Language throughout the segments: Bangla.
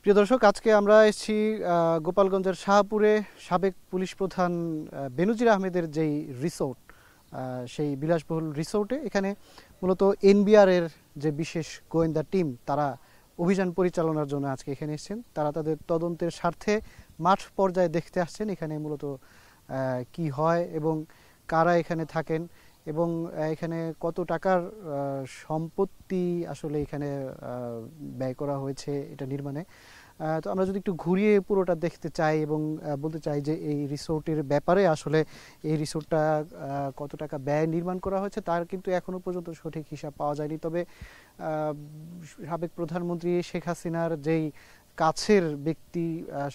প্রিয় দর্শক, আজকে আমরা এসেছি গোপালগঞ্জের শাহপুরে সাবেক পুলিশ প্রধান বেনজির আহমেদের যেই রিসোর্ট, সেই বিলাসবহুল রিসোর্টে এখানে মূলত এনবিআর এর যে বিশেষ গোয়েন্দা টিম তারা অভিযান পরিচালনার জন্য আজকে এখানে এসেছেন। তারা তাদের তদন্তের স্বার্থে মাঠ পর্যায়ে দেখতে আসছেন এখানে মূলত কি হয় এবং কারা এখানে থাকেন এবং এখানে কত টাকার সম্পত্তি আসলে এখানে ব্যয় করা হয়েছে এটা নির্মাণে। তো আমরা যদি একটু ঘুরিয়ে পুরোটা দেখতে চাই এবং বলতে চাই যে এই রিসোর্টের ব্যাপারে আসলে এই রিসোর্টটা কত টাকা ব্যয় নির্মাণ করা হয়েছে তার কিন্তু এখনো পর্যন্ত সঠিক হিসাব পাওয়া যায়নি। তবে সাবেক প্রধানমন্ত্রী শেখ হাসিনার যেই কাছের ব্যক্তি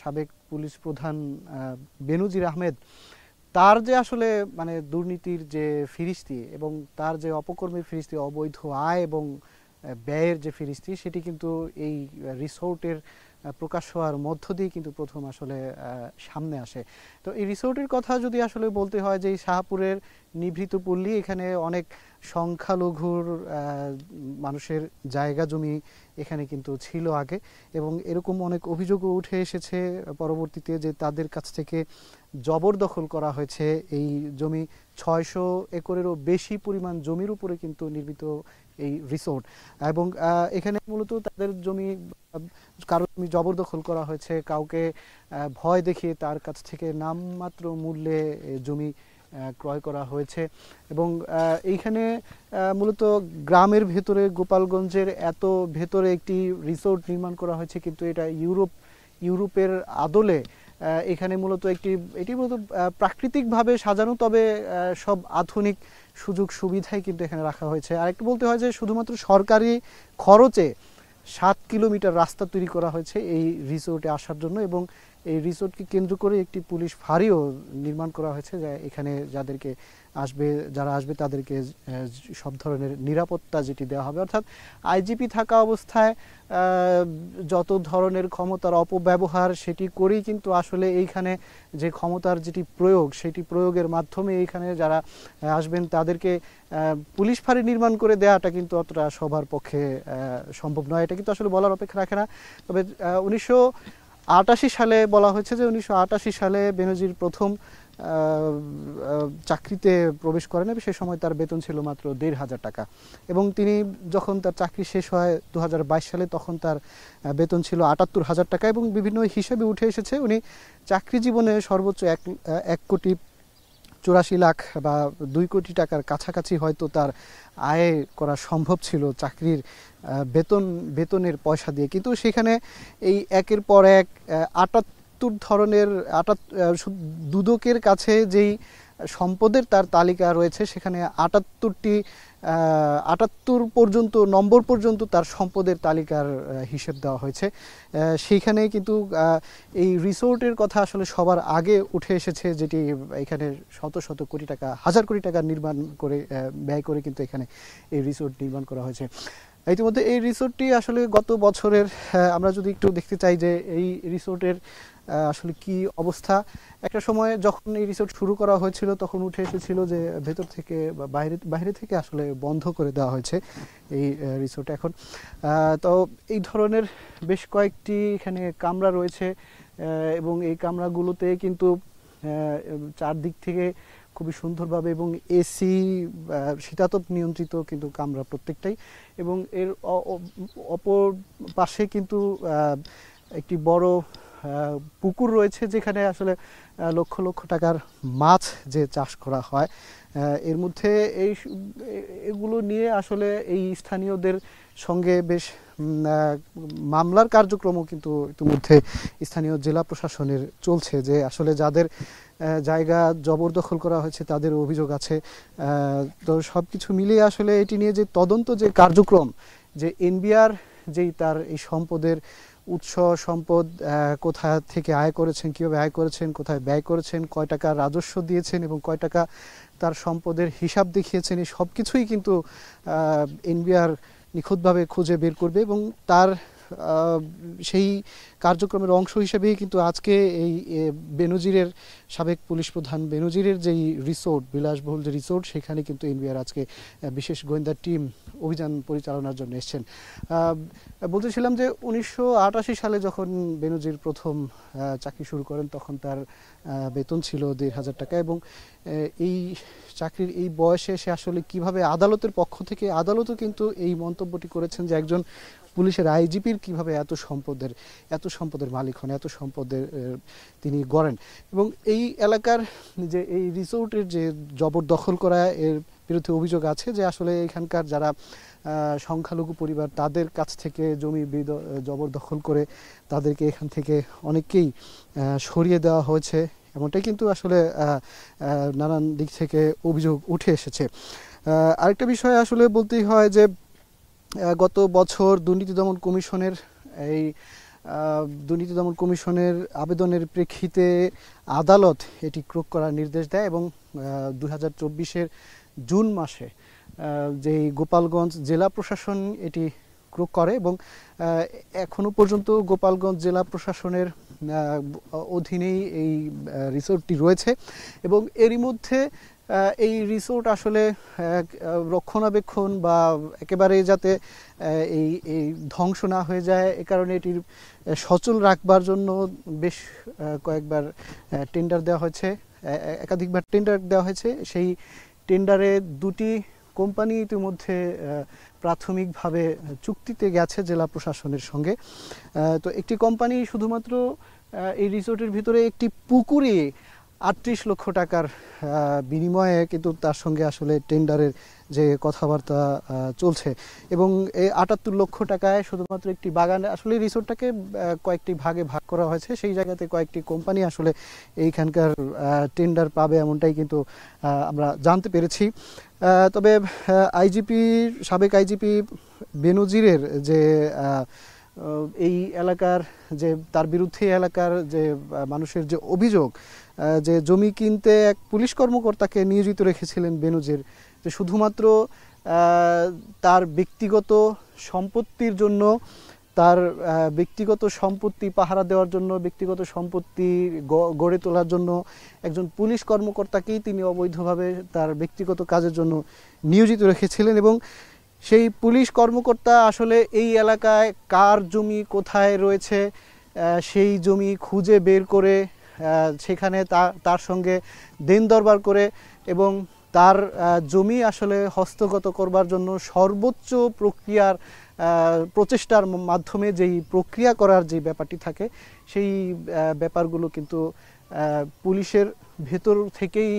সাবেক পুলিশ প্রধান বেনজির আহমেদ, তার যে আসলে মানে দুর্নীতির যে ফিরিস্তি এবং তার যে অপকর্মের ফিরিস্তি, অবৈধ আয় এবং ব্যয়ের যে ফিরিস্তি, সেটি কিন্তু এই রিসোর্টের প্রকাশ হওয়ার মধ্য দিয়ে কিন্তু প্রথম আসলে সামনে আসে। তো এই রিসোর্টের কথা যদি আসলে বলতে হয় যে এই শাহপুরের নিভৃত পল্লী, এখানে অনেক সংখ্যালঘুর মানুষের জায়গা জমি এখানে কিন্তু ছিল আগে এবং এরকম অনেক অভিযোগও উঠে এসেছে পরবর্তীতে যে তাদের কাছ থেকে জবরদখল করা হয়েছে এই জমি। 600 একরেরও বেশি পরিমাণ জমির উপরে কিন্তু নির্মিত এই রিসোর্ট এবং এখানে মূলত তাদের জমি, কারো জমি জবরদখল করা হয়েছে, কাউকে ভয় দেখিয়ে তার কাছ থেকে নামমাত্র মূল্যে জমি ক্রয় করা হয়েছে এবং এইখানে মূলত গ্রামের ভেতরে, গোপালগঞ্জের এত ভেতরে একটি রিসোর্ট নির্মাণ করা হয়েছে, কিন্তু এটা ইউরোপের আদলে এখানে মূলত এটি মূলত প্রাকৃতিকভাবে সাজানো, তবে সব আধুনিক সুযোগ সুবিধাই কিন্তু এখানে রাখা হয়েছে। আর একটু বলতে হয় যে শুধুমাত্র সরকারি খরচে 7 কিলোমিটার রাস্তা তৈরি করা হয়েছে এই রিসোর্টে আসার জন্য এবং এই রিসোর্টকে কেন্দ্র করে একটি পুলিশ ফাঁড়িও নির্মাণ করা হয়েছে, যা এখানে যারা আসবে তাদেরকে সব ধরনের নিরাপত্তা যেটি দেওয়া হবে। অর্থাৎ আইজিপি থাকা অবস্থায় যত ধরনের ক্ষমতার অপব্যবহার সেটি করেই কিন্তু আসলে এইখানে যে ক্ষমতার যেটি প্রয়োগ, সেটি প্রয়োগের মাধ্যমে এইখানে যারা আসবেন তাদেরকে পুলিশ ফাঁড়ি নির্মাণ করে দেওয়াটা কিন্তু অতটা সবার পক্ষে সম্ভব নয়। এটা কিন্তু আসলে বলার অপেক্ষা রাখে না। তবে 1988 সালে বলা হয়েছে যে 1988 সালে বেনজির প্রথম চাকরিতে প্রবেশ করেন এবং সে সময় তার বেতন ছিল মাত্র 1,500 টাকা এবং তিনি যখন তার চাকরি শেষ হয় 2022 সালে, তখন তার বেতন ছিল 78,000 টাকা এবং বিভিন্ন হিসাবে উঠে এসেছে উনি চাকরি জীবনে সর্বোচ্চ 1,84,00,000 বা 2 কোটি টাকার কাছাকাছি হয়তো তার আয় করা সম্ভব ছিল চাকরির বেতনের পয়সা দিয়ে। কিন্তু সেখানে এই একের পর এক 78 ধরনের দুদকের কাছে যেই সম্পদের তার তালিকা রয়েছে, সেখানে 78 পর্যন্ত নম্বর পর্যন্ত তার সম্পদের তালিকার হিসেব দেওয়া হয়েছে। সেইখানে কিন্তু এই রিসোর্টের কথা আসলে সবার আগে উঠে এসেছে, যেটি এখানে শত শত কোটি টাকা, হাজার কোটি টাকা ব্যয় করে কিন্তু এখানে এই রিসোর্ট নির্মাণ করা হয়েছে। ইতিমধ্যে এই রিসোর্টটি আসলে গত বছরের, আমরা যদি একটু দেখতে চাই যে এই রিসোর্টের আসলে কি অবস্থা। একটা সময় যখন এই রিসোর্ট শুরু করা হয়েছিল তখন উঠে এসেছিল যে ভেতর থেকে বা বাইরে থেকে আসলে বন্ধ করে দেওয়া হয়েছে এই রিসোর্ট এখন। তো এই ধরনের বেশ কয়েকটি এখানে কামরা রয়েছে এবং এই কামরাগুলোতে কিন্তু চারদিক থেকে খুবই সুন্দরভাবে এবং এসি, শীতাতপ নিয়ন্ত্রিত কিন্তু কামরা প্রত্যেকটাই এবং এর অপর পাশে কিন্তু একটি বড় পুকুর রয়েছে, যেখানে আসলে লক্ষ লক্ষ টাকার মাছ যে চাষ করা হয়। এর মধ্যে এগুলো নিয়ে আসলে এই স্থানীয়দের সঙ্গে বেশ মামলার কার্যক্রমও কিন্তু ইতিমধ্যে স্থানীয় জেলা প্রশাসনের চলছে, যে আসলে যাদের জায়গা জবরদখল করা হয়েছে তাদের অভিযোগ আছে। তো সব কিছু মিলিয়ে আসলে এটি নিয়ে যে তদন্ত যে কার্যক্রম, যে এনবিআর যেই তার এই সম্পদের উৎস, সম্পদ কোথা থেকে আয় করেছেন, কীভাবে আয় করেছেন, কোথায় ব্যয় করেছেন, কয় টাকা রাজস্ব দিয়েছেন এবং কয় টাকা তার সম্পদের হিসাব দেখিয়েছেন, এই সব কিছুই কিন্তু এনবিআর নিখুঁতভাবে খুঁজে বের করবে এবং তার সেই কার্যক্রমের অংশ হিসেবেই কিন্তু আজকে এই বেনজিরের সাবেক পুলিশ প্রধান বেনজিরের যেই রিসোর্ট, বিলাসবহুল যে রিসোর্ট, সেখানে কিন্তু এনবিআর আজকে বিশেষ গোয়েন্দা টিম অভিযান পরিচালনার জন্য এসছেন। বলতেছিলাম যে 1988 সালে যখন বেনজির প্রথম চাকরি শুরু করেন তখন তার বেতন ছিল 1,500 টাকা, এবং এই চাকরির এই বয়সে সে আসলে কিভাবে আদালতের পক্ষ থেকে, আদালতও কিন্তু এই মন্তব্যটি করেছেন যে একজন পুলিশের আইজিপির কিভাবে এত সম্পদের মালিক হন, এত সম্পদের তিনি গড়েন। এবং এই এলাকার যে এই রিসোর্টের যে জবরদখল করা, এর বিরুদ্ধে অভিযোগ আছে যে আসলে এখানকার যারা সংখ্যালঘু পরিবার তাদের কাছ থেকে জমি জবরদখল করে তাদেরকে এখান থেকে অনেককেই সরিয়ে দেওয়া হয়েছে, এমনটাই কিন্তু আসলে নানান দিক থেকে অভিযোগ উঠে এসেছে। আরেকটা বিষয় আসলে বলতেই হয় যে গত বছর দুর্নীতি দমন কমিশনের আবেদনের প্রেক্ষিতে আদালত এটি ক্রোক করার নির্দেশ দেয়, এবং 2024-এর জুন মাসে যেই গোপালগঞ্জ জেলা প্রশাসন এটি ক্রোক করে, এবং এখনো পর্যন্ত গোপালগঞ্জ জেলা প্রশাসনের অধীনেই এই রিসোর্টটি রয়েছে। এবং এরই মধ্যে এই রিসোর্ট আসলে রক্ষণাবেক্ষণ বা একেবারে যাতে এই ধ্বংস না হয়ে যায়, এ কারণে এটির সচল রাখবার জন্য বেশ কয়েকবার টেন্ডার দেওয়া হয়েছে, একাধিকবার টেন্ডার দেওয়া হয়েছে। সেই টেন্ডারে দুটি কোম্পানি ইতিমধ্যে প্রাথমিকভাবে চুক্তিতে গেছে জেলা প্রশাসনের সঙ্গে। তো একটি কোম্পানি শুধুমাত্র এই রিসোর্টের ভিতরে একটি পুকুরে 38 লক্ষ টাকার বিনিময়ে কিন্তু তার সঙ্গে আসলে টেন্ডারের যে কথাবার্তা চলছে, এবং এই 78 লক্ষ টাকায় শুধুমাত্র একটি বাগানে, আসলে রিসোর্টটাকে কয়েকটি ভাগে ভাগ করা হয়েছে, সেই জায়গাতে কয়েকটি কোম্পানি আসলে এইখানকার টেন্ডার পাবে এমনটাই কিন্তু আমরা জানতে পেরেছি। তবে সাবেক আইজিপি বেনজিরের যে এই এলাকার যে তার বিরুদ্ধে এলাকার যে মানুষের যে অভিযোগ যে জমি কিনতে এক পুলিশ কর্মকর্তাকে নিয়োজিত রেখেছিলেন বেনজির, যে শুধুমাত্র তার ব্যক্তিগত সম্পত্তির জন্য, তার ব্যক্তিগত সম্পত্তি পাহারা দেওয়ার জন্য, ব্যক্তিগত সম্পত্তি গড়ে তোলার জন্য একজন পুলিশ কর্মকর্তাকেই তিনি অবৈধভাবে তার ব্যক্তিগত কাজের জন্য নিয়োজিত রেখেছিলেন। এবং সেই পুলিশ কর্মকর্তা আসলে এই এলাকায় কার জমি কোথায় রয়েছে সেই জমি খুঁজে বের করে সেখানে তার সঙ্গে দেন দরবার করে এবং তার জমি আসলে হস্তগত করবার জন্য সর্বোচ্চ প্রচেষ্টার মাধ্যমে যেই প্রক্রিয়া করার যে ব্যাপারটি থাকে, সেই ব্যাপারগুলো কিন্তু পুলিশের ভেতর থেকেই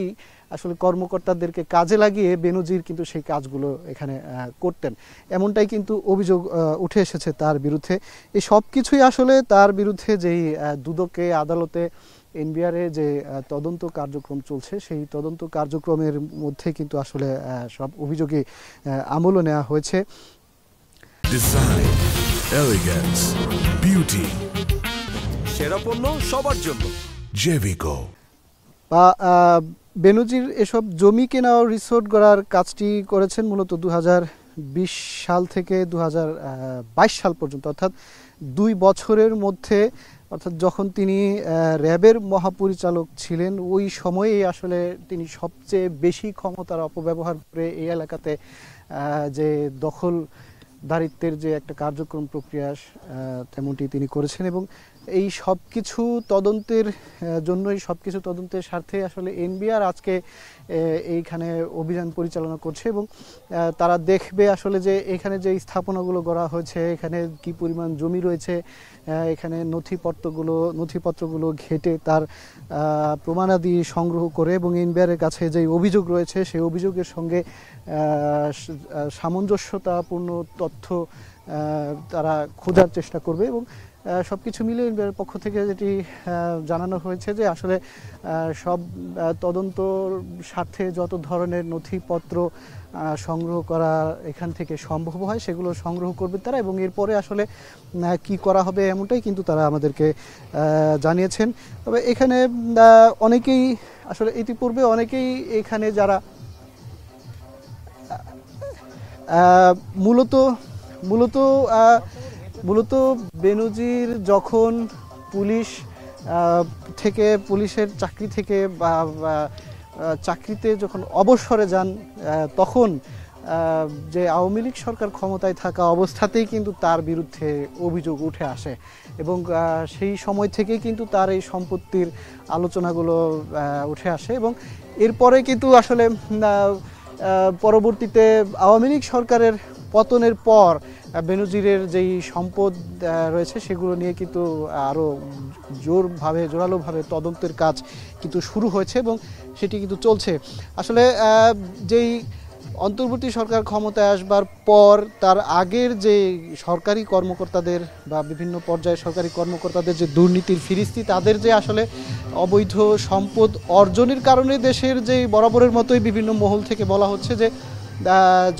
আসলে কর্মকর্তাদেরকে কাজে লাগিয়ে বেনজির কিন্তু সেই কাজগুলো এখানে করতেন, এমনটাই কিন্তু অভিযোগ উঠে এসেছে তার বিরুদ্ধে। এই সব কিছুই আসলে তার বিরুদ্ধে যেই দুদকে আদালতে এনবিআরে যে তদন্ত কার্যক্রম চলছে, সেই তদন্ত কার্যক্রমের মধ্যে কিন্তু আসলে সব অভিযোগে আমলও নেওয়া হয়েছে। ডিজাইন, এলিগেন্স, বিউটি, সেরা পণ্য সবার জন্য জেভিকো। বেনজির এসব জমি কেনা ও রিসোর্ট গড়ার কাজটি করেছেন মূলত 2020 সাল থেকে 2022 সাল পর্যন্ত, অর্থাৎ 2 বছরের মধ্যে, অর্থাৎ যখন তিনি র্যাবের মহাপরিচালক ছিলেন ওই সময়েই আসলে তিনি সবচেয়ে বেশি ক্ষমতার অপব্যবহার করে এই এলাকাতে যে দখলদারিত্বের যে একটা কার্যক্রম প্রক্রিয়া তেমনটি তিনি করেছেন। এবং এই সব কিছু তদন্তের জন্যই, সব কিছু তদন্তের স্বার্থে আসলে এনবিআর আজকে এইখানে অভিযান পরিচালনা করছে, এবং তারা দেখবে আসলে যে এখানে যে স্থাপনাগুলো গড়া হয়েছে, এখানে কি পরিমাণ জমি রয়েছে, এখানে নথিপত্রগুলো ঘেটে তার প্রমাণাদি সংগ্রহ করে এবং এনবিআরের কাছে যে অভিযোগ রয়েছে সেই অভিযোগের সঙ্গে সামঞ্জস্যতাপূর্ণ তথ্য তারা খোঁজার চেষ্টা করবে। এবং সবকিছু মিলে এনবিআরের পক্ষ থেকে যেটি জানানো হয়েছে যে আসলে সব তদন্তর স্বার্থে যত ধরনের নথিপত্র সংগ্রহ করা এখান থেকে সম্ভব হয় সেগুলো সংগ্রহ করবে তারা, এবং এরপরে আসলে কি করা হবে এমনটাই কিন্তু তারা আমাদেরকে জানিয়েছেন। তবে এখানে অনেকেই আসলে ইতিপূর্বে অনেকেই এখানে যারা মূলত মূলত বেনজির যখন পুলিশ থেকে পুলিশের চাকরি থেকে বা চাকরিতে যখন অবসরে যান তখন যে আওয়ামী লীগ সরকার ক্ষমতায় থাকা অবস্থাতেই কিন্তু তার বিরুদ্ধে অভিযোগ উঠে আসে এবং সেই সময় থেকেই কিন্তু তার এই সম্পত্তির আলোচনাগুলো উঠে আসে এবং এরপরে কিন্তু আসলে পরবর্তীতে আওয়ামী লীগ সরকারের পতনের পর বেনজিরের যেই সম্পদ রয়েছে সেগুলো নিয়ে কিন্তু আরও জোরালোভাবে তদন্তের কাজ কিন্তু শুরু হয়েছে এবং সেটি কিন্তু চলছে। আসলে যেই অন্তর্বর্তী সরকার ক্ষমতায় আসবার পর তার আগের যে সরকারি কর্মকর্তাদের বা বিভিন্ন পর্যায়ে সরকারি কর্মকর্তাদের যে দুর্নীতির ফিরিস্তি, তাদের যে আসলে অবৈধ সম্পদ অর্জনের কারণে দেশের যে বরাবরের মতোই বিভিন্ন মহল থেকে বলা হচ্ছে যে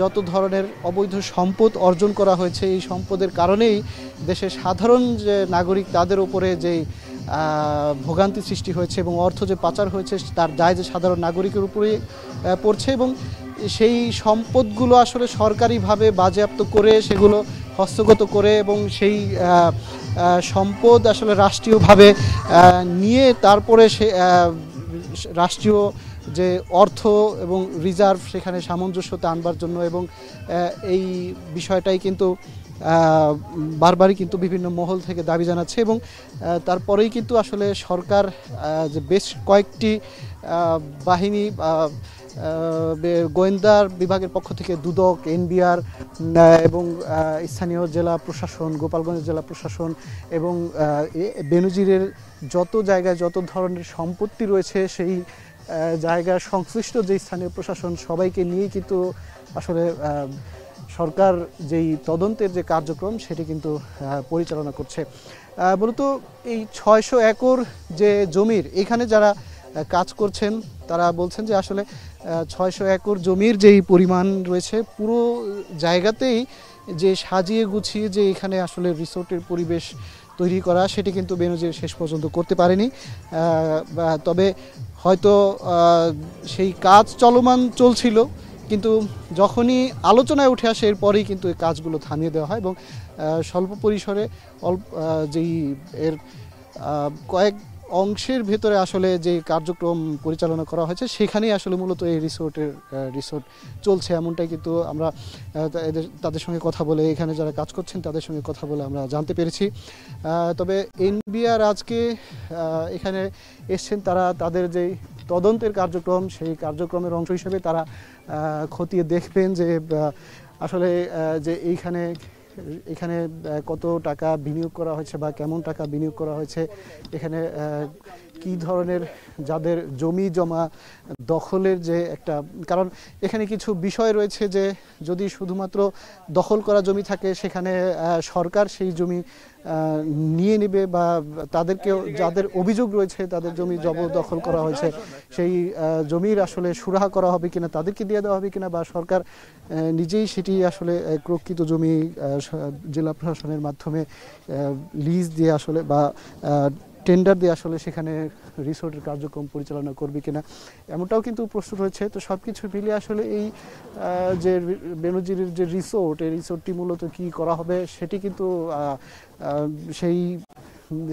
যত ধরনের অবৈধ সম্পদ অর্জন করা হয়েছে এই সম্পদের কারণেই দেশের সাধারণ যে নাগরিক তাদের উপরে যেই ভোগান্তি সৃষ্টি হয়েছে এবং অর্থ যে পাচার হয়েছে তার দায় যে সাধারণ নাগরিকের উপরেই পড়ছে এবং সেই সম্পদগুলো আসলে সরকারিভাবে বাজেয়াপ্ত করে সেগুলো হস্তগত করে এবং সেই সম্পদ আসলে রাষ্ট্রীয়ভাবে নিয়ে তারপরে সে রাষ্ট্রীয় যে অর্থ এবং রিজার্ভ সেখানে সামঞ্জস্যতা আনবার জন্য এবং এই বিষয়টাই কিন্তু বারবারই কিন্তু বিভিন্ন মহল থেকে দাবি জানাচ্ছে এবং তারপরেই কিন্তু আসলে সরকার যে বেশ কয়েকটি বাহিনী গোয়েন্দার বিভাগের পক্ষ থেকে দুদক, এনবিআর এবং স্থানীয় জেলা প্রশাসন, গোপালগঞ্জ জেলা প্রশাসন এবং বেনজিরের যত জায়গায় যত ধরনের সম্পত্তি রয়েছে সেই জায়গার সংশ্লিষ্ট যে স্থানীয় প্রশাসন সবাইকে নিয়েই কিন্তু আসলে সরকার যেই তদন্তের যে কার্যক্রম সেটি কিন্তু পরিচালনা করছে। মূলত এই 600 একর যে জমির এখানে যারা কাজ করছেন তারা বলছেন যে আসলে 600 একর জমির যেই পরিমাণ রয়েছে পুরো জায়গাতেই যে সাজিয়ে গুছিয়ে যে এখানে আসলে রিসোর্টের পরিবেশ তৈরি করা সেটি কিন্তু বেনজির শেষ পর্যন্ত করতে পারেনি। তবে হয়তো সেই কাজ চলমান চলছিল, কিন্তু যখনই আলোচনায় উঠে আসে এরপরেই কিন্তু এই কাজগুলো থামিয়ে দেওয়া হয় এবং স্বল্প পরিসরে যেই এর কয়েক অংশের ভেতরে আসলে যে কার্যক্রম পরিচালনা করা হয়েছে সেখানেই আসলে মূলত এই রিসোর্ট চলছে এমনটাই কিন্তু আমরা তাদের সঙ্গে কথা বলে এখানে যারা কাজ করছেন তাদের সঙ্গে কথা বলে আমরা জানতে পেরেছি। তবে এনবিআর আজকে এখানে এসছেন, তারা তাদের যেই তদন্তের কার্যক্রম সেই কার্যক্রমের অংশ হিসেবে তারা খতিয়ে দেখবেন যে আসলে যে এখানে কত টাকা বিনিয়োগ করা হয়েছে বা কেমন টাকা বিনিয়োগ করা হয়েছে, এখানে কি ধরনের যাদের জমি জমা দখলের যে একটা, কারণ এখানে কিছু বিষয় রয়েছে যে যদি শুধুমাত্র দখল করা জমি থাকে সেখানে সরকার সেই জমি নিয়ে নেবে বা তাদেরকেও যাদের অভিযোগ রয়েছে তাদের জমি জবরদখল করা হয়েছে সেই জমির আসলে সুরাহা করা হবে কিনা, তাদেরকে দিয়ে দেওয়া হবে কিনা বা সরকার নিজেই সেটি আসলে প্রকৃত জমি জেলা প্রশাসনের মাধ্যমে লিজ দিয়ে আসলে বা টেন্ডার দিয়ে আসলে সেখানে রিসোর্টের কার্যক্রম পরিচালনা করবে কিনা এমনটাও কিন্তু প্রশ্ন রয়েছে। তো সব কিছু মিলিয়ে আসলে এই যে বেনজিরের যে এই রিসোর্টটি মূলত কি করা হবে সেটি কিন্তু সেই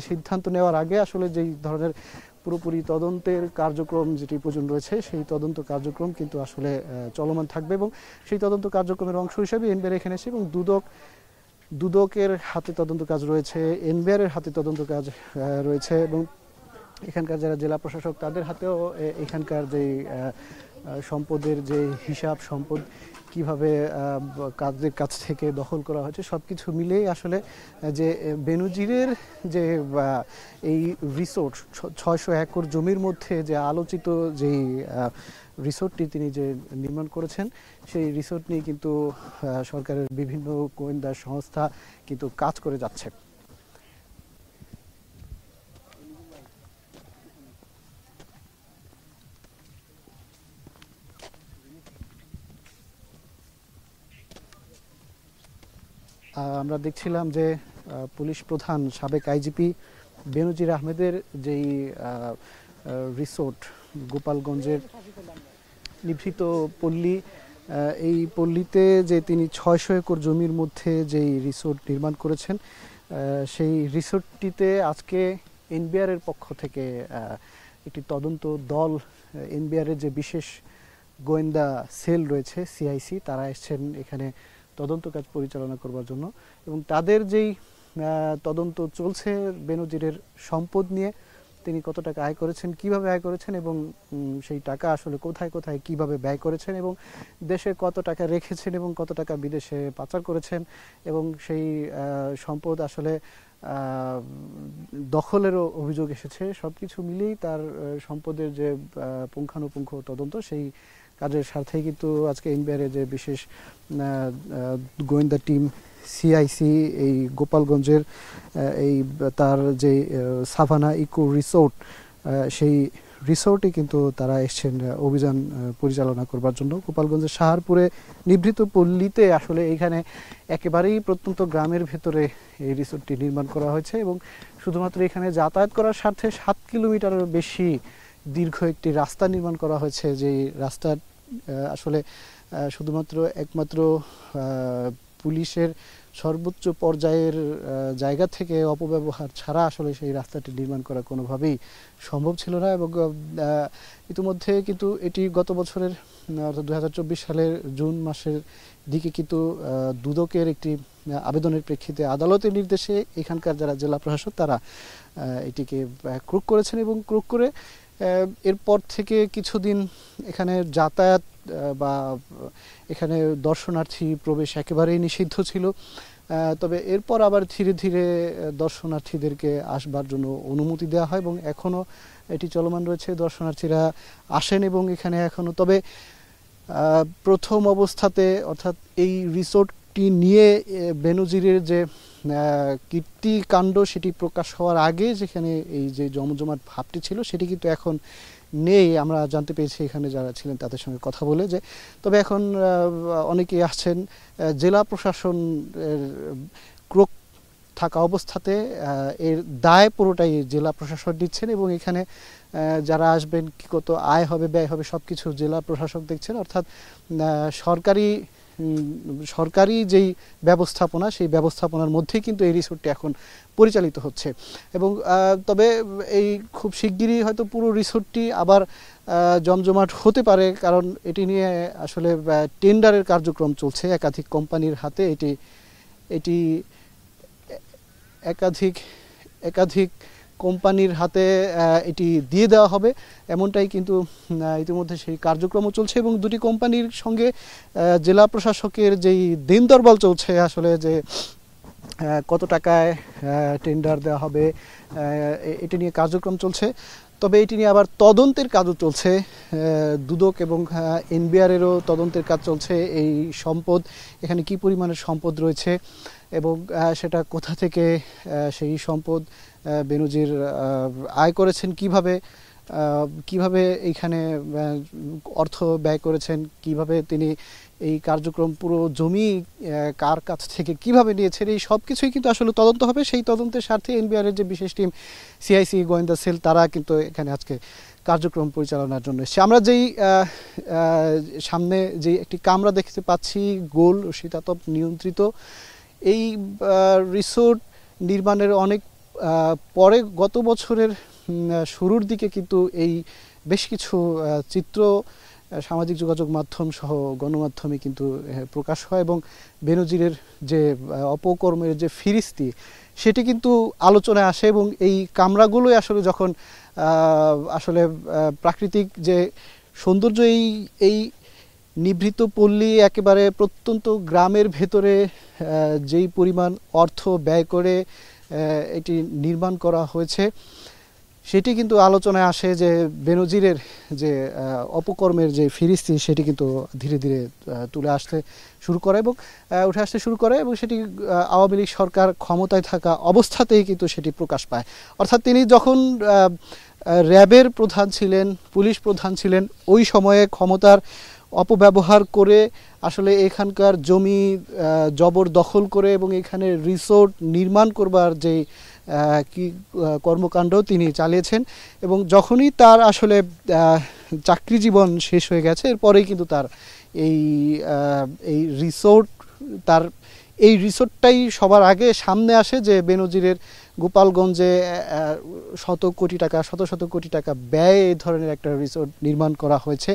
সিদ্ধান্ত নেওয়ার আগে আসলে যেই ধরনের পুরোপুরি তদন্তের কার্যক্রম যেটি প্রয়োজন রয়েছে সেই তদন্ত কার্যক্রম কিন্তু আসলে চলমান থাকবে এবং সেই তদন্ত কার্যক্রমের অংশ হিসেবে এনবিআর এখানে এসে এবং দুদকের হাতে তদন্ত কাজ রয়েছে, এনবিআরের হাতে তদন্ত কাজ রয়েছে এবং এখানকার যারা জেলা প্রশাসক তাদের হাতেও এখানকার যে সম্পদের যে হিসাব, সম্পদ কিভাবে কাদের কাছ থেকে দখল করা হয়েছে সব কিছু মিলেই আসলে যে বেনজিরের যে এই রিসোর্ট 600 একর জমির মধ্যে যে আলোচিত যেই রিসোর্টটি তিনি যে নির্মাণ করেছেন সেই রিসোর্ট নিয়ে কিন্তু সরকারের বিভিন্ন গোয়েন্দা সংস্থা কিন্তু কাজ করে যাচ্ছে। আমরা দেখছিলাম যে পুলিশ প্রধান সাবেক আইজিপি বেনজির আহমেদের যেই রিসোর্ট গোপালগঞ্জের নিভৃত পল্লী এই পল্লীতে যে তিনি 600 একর জমির মধ্যে যেই রিসোর্ট নির্মাণ করেছেন, সেই রিসোর্টটিতে আজকে এনবিআর এর পক্ষ থেকে একটি তদন্ত দল, এনবিআর এর যে বিশেষ গোয়েন্দা সেল রয়েছে সিআইসি, তারা এসেছেন এখানে তদন্ত কাজ পরিচালনা করবার জন্য। এবং তাদের যেই তদন্ত চলছে বেনজিরের সম্পদ নিয়ে, তিনি কত টাকা আয় করেছেন, কিভাবে আয় করেছেন এবং সেই টাকা আসলে কোথায় কোথায় কিভাবে ব্যয় করেছেন এবং দেশে কত টাকা রেখেছেন এবং কত টাকা বিদেশে পাচার করেছেন এবং সেই সম্পদ আসলে দখলেরও অভিযোগ এসেছে, সব কিছু মিলিয়েই তার সম্পদের যে পুঙ্খানুপুঙ্খ তদন্ত, সেই কাজের স্বার্থেই কিন্তু আজকে এনবিআরের যে বিশেষ গোয়েন্দা টিম সিআইসি এই গোপালগঞ্জের এই তার যে সাভানা ইকো রিসোর্ট, সেই রিসোর্টে কিন্তু তারা এসছেন অভিযান পরিচালনা করবার জন্য। গোপালগঞ্জের শাহরপুরে নিভৃত পল্লীতে আসলে এইখানে একেবারেই প্রত্যন্ত গ্রামের ভেতরে এই রিসোর্টটি নির্মাণ করা হয়েছে এবং শুধুমাত্র এখানে যাতায়াত করার স্বার্থে 7 কিলোমিটারের বেশি দীর্ঘ একটি রাস্তা নির্মাণ করা হয়েছে, যে রাস্তা আসলে শুধুমাত্র একমাত্র পুলিশের সর্বোচ্চ পর্যায়ের জায়গা থেকে অপব্যবহার ছাড়া আসলে সেই রাস্তাটি নির্মাণ করা কোনোভাবেই সম্ভব ছিল না। এবং ইতিমধ্যে কিন্তু এটি গত বছরের অর্থাৎ 2024 সালের জুন মাসের দিকে কিন্তু দুদকের একটি আবেদনের প্রেক্ষিতে আদালতের নির্দেশে এখানকার যারা জেলা প্রশাসক তারা এটিকে ক্রোক করেছেন এবং ক্রোক করে এরপর থেকে কিছুদিন এখানে যাতায়াত বা এখানে দর্শনার্থী প্রবেশ একেবারেই নিষিদ্ধ ছিল। তবে এরপর আবার ধীরে ধীরে দর্শনার্থীদেরকে আসবার জন্য অনুমতি দেওয়া হয় এবং এখনও এটি চলমান রয়েছে, দর্শনার্থীরা আসেন এবং এখানে এখনও। তবে প্রথম অবস্থাতে অর্থাৎ এই রিসোর্টটি নিয়ে বেনজিরের যে কীর্তিকাণ্ড সেটি প্রকাশ হওয়ার আগে যেখানে এই যে জমজমাট ভাবটি ছিল সেটি কিন্তু এখন নেই, আমরা জানতে পেরেছি এখানে যারা ছিলেন তাদের সঙ্গে কথা বলে। যে তবে এখন অনেকেই আসছেন, জেলা প্রশাসন ক্রোক থাকা অবস্থাতে এর দায় পুরোটাই জেলা প্রশাসন দিচ্ছেন এবং এখানে যারা আসবেন কি কত আয় হবে ব্যয় হবে সব কিছু জেলা প্রশাসক দেখছেন। অর্থাৎ সরকারি যেই ব্যবস্থাপনা সেই ব্যবস্থাপনার মধ্যেই কিন্তু এই রিসোর্টটি এখন পরিচালিত হচ্ছে। এবং তবে এই খুব শিগগিরই হয়তো পুরো রিসোর্টটি আবার জমজমাট হতে পারে, কারণ এটি নিয়ে আসলে টেন্ডারের কার্যক্রম চলছে একাধিক কোম্পানির হাতে। এটি একাধিক কোম্পানির হাতে এটি দিয়ে দেওয়া হবে, এমনটাই কিন্তু ইতিমধ্যে সেই কার্যক্রমও চলছে। এবং দুটি কোম্পানির সঙ্গে জেলা প্রশাসকের যেই দিন দরবাল চলছে আসলে, যে কত টাকায় টেন্ডার দেওয়া হবে এটি নিয়ে কার্যক্রম চলছে। তবে এটি নিয়ে আবার তদন্তের কাজও চলছে, দুদক এবং এনবিআরেরও তদন্তের কাজ চলছে। এই সম্পদ, এখানে কি পরিমাণের সম্পদ রয়েছে এবং সেটা কোথা থেকে সেই সম্পদ বেনজির আয় করেছেন, কিভাবে এইখানে অর্থ ব্যয় করেছেন, কিভাবে তিনি এই কার্যক্রম পুরো জমি কার কাছ থেকে কিভাবে নিয়েছেন, এই সব কিছুই কিন্তু আসলে তদন্ত হবে। সেই তদন্তের স্বার্থে এনবিআরের যে বিশেষ টিম সিআইসি গোয়েন্দা সেল তারা কিন্তু এখানে আজকে কার্যক্রম পরিচালনার জন্য এসেছে। আমরা যেই সামনে যে একটি কামরা দেখতে পাচ্ছি গোল শীতাতপ নিয়ন্ত্রিত, এই রিসোর্ট নির্মাণের অনেক পরে গত বছরের শুরুর দিকে কিন্তু এই বেশ কিছু চিত্র সামাজিক যোগাযোগ মাধ্যম সহ গণমাধ্যমে কিন্তু প্রকাশ হয় এবং বেনজিরের যে অপকর্মের যে ফিরিস্তি সেটি কিন্তু আলোচনায় আসে। এবং এই কামরাগুলোই আসলে যখন আসলে প্রাকৃতিক যে সৌন্দর্য, এই নিভৃত পল্লী একেবারে প্রত্যন্ত গ্রামের ভেতরে যেই পরিমাণ অর্থ ব্যয় করে এটি নির্মাণ করা হয়েছে সেটি কিন্তু আলোচনায় আসে, যে বেনজিরের যে অপকর্মের যে ফিরিস্তি সেটি কিন্তু ধীরে ধীরে তুলে আসতে শুরু করে এবং উঠে আসতে শুরু করে এবং সেটি আওয়ামী লীগ সরকার ক্ষমতায় থাকা অবস্থাতেই কিন্তু সেটি প্রকাশ পায়। অর্থাৎ তিনি যখন র্যাবের প্রধান ছিলেন, পুলিশ প্রধান ছিলেন, ওই সময়ে ক্ষমতার অপব্যবহার করে আসলে এখানকার জমি জবরদখল করে এবং এখানে রিসোর্ট নির্মাণ করবার যে কি কর্মকাণ্ড তিনি চালিয়েছেন। এবং যখনই তার আসলে চাকরি জীবন শেষ হয়ে গেছে, এরপরেই কিন্তু তার এই এই রিসোর্ট তার এই রিসোর্টটাই সবার আগে সামনে আসে যে বেনজিরের গোপালগঞ্জে শত কোটি টাকা ব্যয়ে এই ধরনের একটা রিসোর্ট নির্মাণ করা হয়েছে।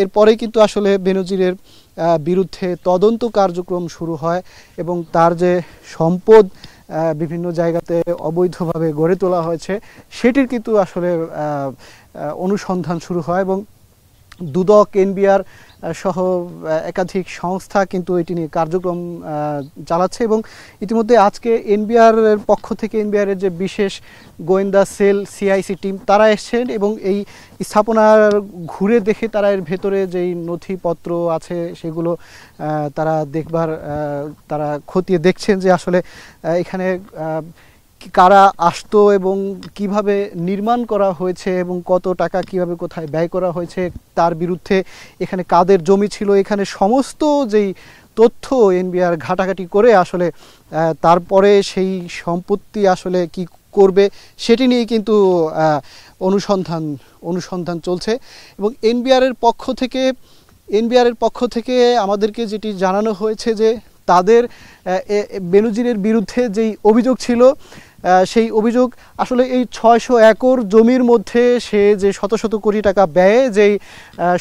এরপরেই কিন্তু আসলে বেনজিরের বিরুদ্ধে তদন্ত কার্যক্রম শুরু হয় এবং তার যে সম্পদ বিভিন্ন জায়গাতে অবৈধভাবে গড়ে তোলা হয়েছে সেটির কিন্তু আসলে অনুসন্ধান শুরু হয় এবং দুদক, এনবিআর সহ একাধিক সংস্থা কিন্তু এটি নিয়ে কার্যক্রম চালাচ্ছে এবং ইতিমধ্যে আজকে এনবিআর এর পক্ষ থেকে এনবিআর এর যে বিশেষ গোয়েন্দা সেল সিআইসি টিম তারা এসেছেন এবং এই স্থাপনার ঘুরে দেখে তারা এর ভেতরে যেই নথিপত্র আছে সেগুলো তারা দেখবার তারা খতিয়ে দেখছেন যে আসলে এখানে কারা আসতো এবং কিভাবে নির্মাণ করা হয়েছে এবং কত টাকা কিভাবে কোথায় ব্যয় করা হয়েছে, তার বিরুদ্ধে এখানে কাদের জমি ছিল, এখানে সমস্ত যেই তথ্য এনবিআর ঘাটাঘাটি করে আসলে তারপরে সেই সম্পত্তি আসলে কি করবে সেটি নিয়েই কিন্তু অনুসন্ধান চলছে এবং এনবিআর এর পক্ষ থেকে আমাদেরকে যেটি জানানো হয়েছে যে তাদের বেনজিরের বিরুদ্ধে যেই অভিযোগ ছিল সেই অভিযোগ আসলে এই 600 একর জমির মধ্যে সে যে শত কোটি টাকা ব্যয়ে যেই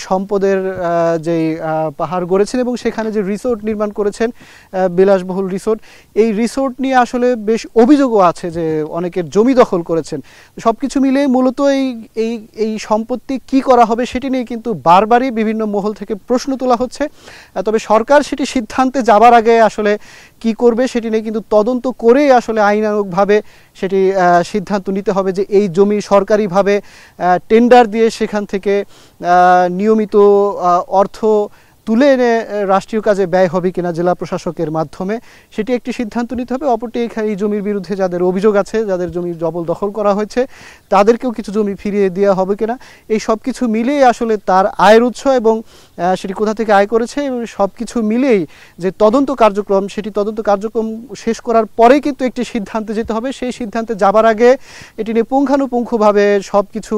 সম্পদের যেই পাহাড় গড়েছেন এবং সেখানে যে রিসোর্ট নির্মাণ করেছেন বিলাসবহুল রিসোর্ট, এই রিসোর্ট নিয়ে আসলে বেশ অভিযোগও আছে যে অনেকের জমি দখল করেছেন। সব কিছু মিলে মূলত এই সম্পত্তি কি করা হবে সেটি নিয়ে কিন্তু বারবারই বিভিন্ন মহল থেকে প্রশ্ন তোলা হচ্ছে। তবে সরকার সেটি সিদ্ধান্তে যাবার আগে আসলে কি করবে সেটি নিয়ে কিন্তু তদন্ত করে আসলে আইনানুগভাবে সেটি সিদ্ধান্ত নিতে হবে যে এই জমি সরকারিভাবে টেন্ডার দিয়ে সেখান থেকে নিয়মিত অর্থ তুলে এনে রাষ্ট্রীয় কাজে ব্যয় হবে কিনা জেলা প্রশাসকের মাধ্যমে সেটি একটি সিদ্ধান্ত নিতে হবে। অপরটি এখানে এই জমির বিরুদ্ধে যাদের অভিযোগ আছে, যাদের জমি জবরদখল করা হয়েছে তাদেরকেও কিছু জমি ফিরিয়ে দেওয়া হবে কিনা, এই সব কিছু মিলেই আসলে তার আয়ের উৎস এবং সেটি কোথা থেকে আয় করেছে এবং সব কিছু মিলেই যে তদন্ত কার্যক্রম সেটি তদন্ত কার্যক্রম শেষ করার পরেই কিন্তু একটি সিদ্ধান্তে যেতে হবে। সেই সিদ্ধান্তে যাবার আগে এটি নিয়ে পুঙ্খানুপুঙ্খভাবে সব কিছু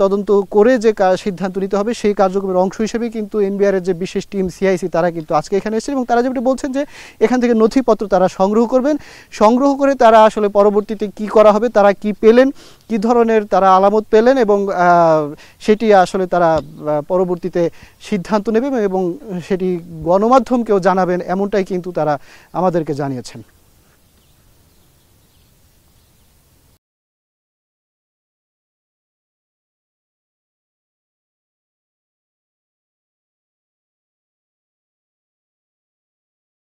তদন্ত করে যে সিদ্ধান্ত নিতে হবে সেই কার্যক্রমের অংশ হিসেবে কিন্তু এনবিআর এর যে বিশেষ টিম সিআইসি তারা কিন্তু আজকে এখানে এসেছে এবং তারা যেটি বলছেন যে এখান থেকে নথিপত্র তারা সংগ্রহ করে তারা আসলে পরবর্তীতে কি করা হবে, তারা কি পেলেন, কি ধরনের তারা আলামত পেলেন এবং সেটি আসলে তারা পরবর্তীতে সিদ্ধান্ত নেবেন এবং সেটি গণমাধ্যমকেও জানাবেন, এমনটাই কিন্তু তারা আমাদেরকে জানিয়েছেন।